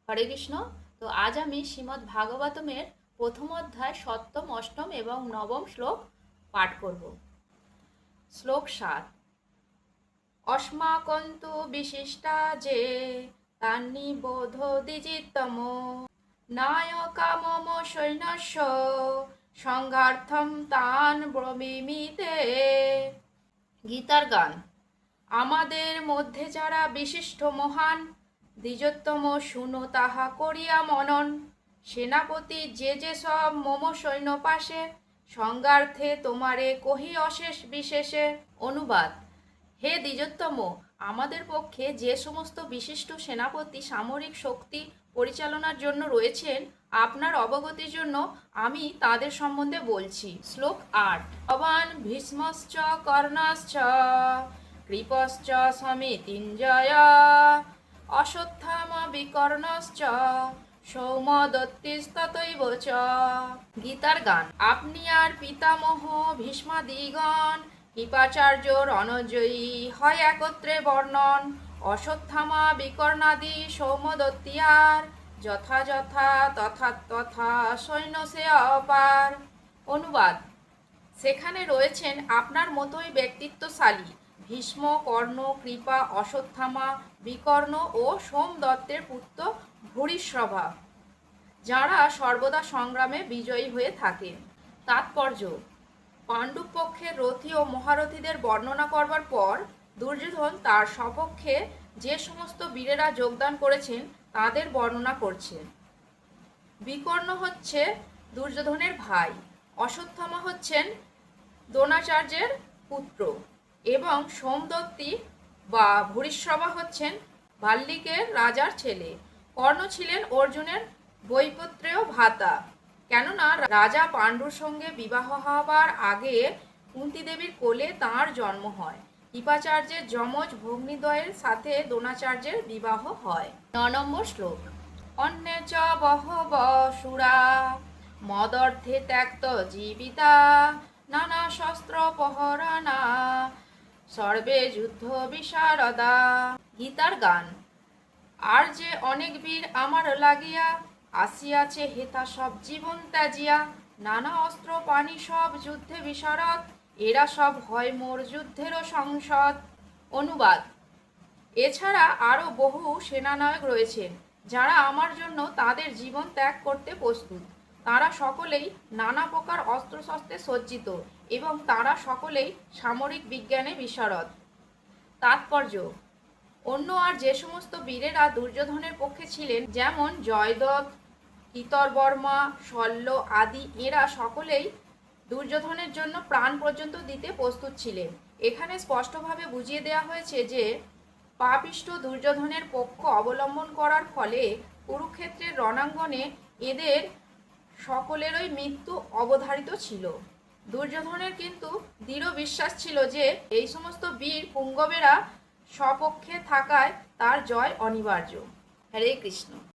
হরে কৃষ্ণ। তো আজ আমি শ্রীমদ্ ভাগবতমের প্রথম অধ্যায় সপ্তম, অষ্টম এবং নবম শ্লোক পাঠ করব। শ্লোক ৭। অস্মাকন্তু বিশিষ্টা যে তান্নি বোধ দ্বিজিতম নায়কা মম সৈন্যস্য সংঘার্থম তান ব্রবীমিতে। গীতার গান। আমাদের মধ্যে যারা বিশিষ্ট মহান দ্বিজোত্তম শুনো তাহা করিয়া মনন। সেনাপতি যে যে সব মম সৈন্য পাশে সংজ্ঞার্থে তোমারে কহি অশেষ বিশেষে। অনুবাদ। হে দ্বিজোত্তম, আমাদের পক্ষে যে সমস্ত বিশিষ্ট সেনাপতি সামরিক শক্তি পরিচালনার জন্য রয়েছেন, আপনার অবগতির জন্য আমি তাদের সম্বন্ধে বলছি। শ্লোক ৮। ভবান ভীষ্মশ্চ কর্ণশ্চ কৃপশ্চ সমিতিঞ্জয় অশ্বত্থামা বিকর্ণশ্চ সৌমদত্তিস্ততৈব চ। গীতার গান। আপনি আর পিতামহ ভীষ্মাদিগণ কৃপাচার্য রণজয়ী হয় একত্রে বর্ণন। অশ্বত্থামা বিকর্ণাদি সৌমদত্তিয়ার যথা তথা তথা সৈন্য সে অপার। অনুবাদ। সেখানে রয়েছেন আপনার মতোই ব্যক্তিত্বশালী ভীষ্ম, কর্ণ, কৃপা, অশ্বত্থামা, বিকর্ণ ও সোমদত্তের পুত্র ভূরিশ্রভা, যাঁরা সর্বদা সংগ্রামে বিজয়ী হয়ে থাকেন। তাৎপর্য। পাণ্ডব পক্ষের রথী ও মহারথীদের বর্ণনা করবার পর দুর্যোধন তার সপক্ষে যে সমস্ত বীরেরা যোগদান করেছেন তাদের বর্ণনা করছেন। বিকর্ণ হচ্ছে দুর্যোধনের ভাই, অশ্বত্থামা হচ্ছেন দ্রোণাচার্যের পুত্র এবং সোমদত্তি বা ভূরিশ্রভা হচ্ছেন বাল্মীকের রাজার ছেলে। কর্ণ ছিলেন অর্জুনের বৈপুত্রেয় ভ্রাতা, কেননা রাজা পাণ্ডুর সঙ্গে বিবাহ হবার আগে কুন্তী দেবীর কোলে তাঁর জন্ম হয়। কৃপাচার্যের যমজ ভগ্নীদ্বয়ের সাথে দ্রোণাচার্যের বিবাহ হয়। ৯ নম্বর শ্লোক। অন্যে চ বহব সুরা মদর্থে ত্যক্ত জীবিতা নানা শস্ত্র প্রহরণা সর্বে যুদ্ধ বিশারদা। গীতার গান। আর যে অনেক বীর আমার লাগিয়া আসিয়াছে হেথা সব জীবন ত্যাজিয়া নানা অস্ত্র পানি সব যুদ্ধে বিশারদ এরা সব হয় মোর যুদ্ধেরও সংসদ। অনুবাদ। এছাড়া আরও বহু সেনানায়ক রয়েছেন যারা আমার জন্য তাদের জীবন ত্যাগ করতে প্রস্তুত। তারা সকলেই নানা প্রকার অস্ত্রশস্ত্রে সজ্জিত এবং তারা সকলেই সামরিক বিজ্ঞানে বিশারদ। তাৎপর্য। অন্য আর যে সমস্ত বীরেরা দুর্যোধনের পক্ষে ছিলেন, যেমন জয়দ্রথ, কৃতবর্মা, শল্য আদি, এরা সকলেই দুর্যোধনের জন্য প্রাণ পর্যন্ত দিতে প্রস্তুত ছিলেন। এখানে স্পষ্টভাবে বুঝিয়ে দেওয়া হয়েছে যে পাপিষ্ঠ দুর্যোধনের পক্ষ অবলম্বন করার ফলে কুরুক্ষেত্রের রণাঙ্গনে এদের সকলেরই মৃত্যু অবধারিত ছিল। দুর্যোধনের কিন্তু দৃঢ় বিশ্বাস ছিল যে এই সমস্ত বীর পুঙ্গবেরা স্বপক্ষে থাকায় তার জয় অনিবার্য। হরে কৃষ্ণ।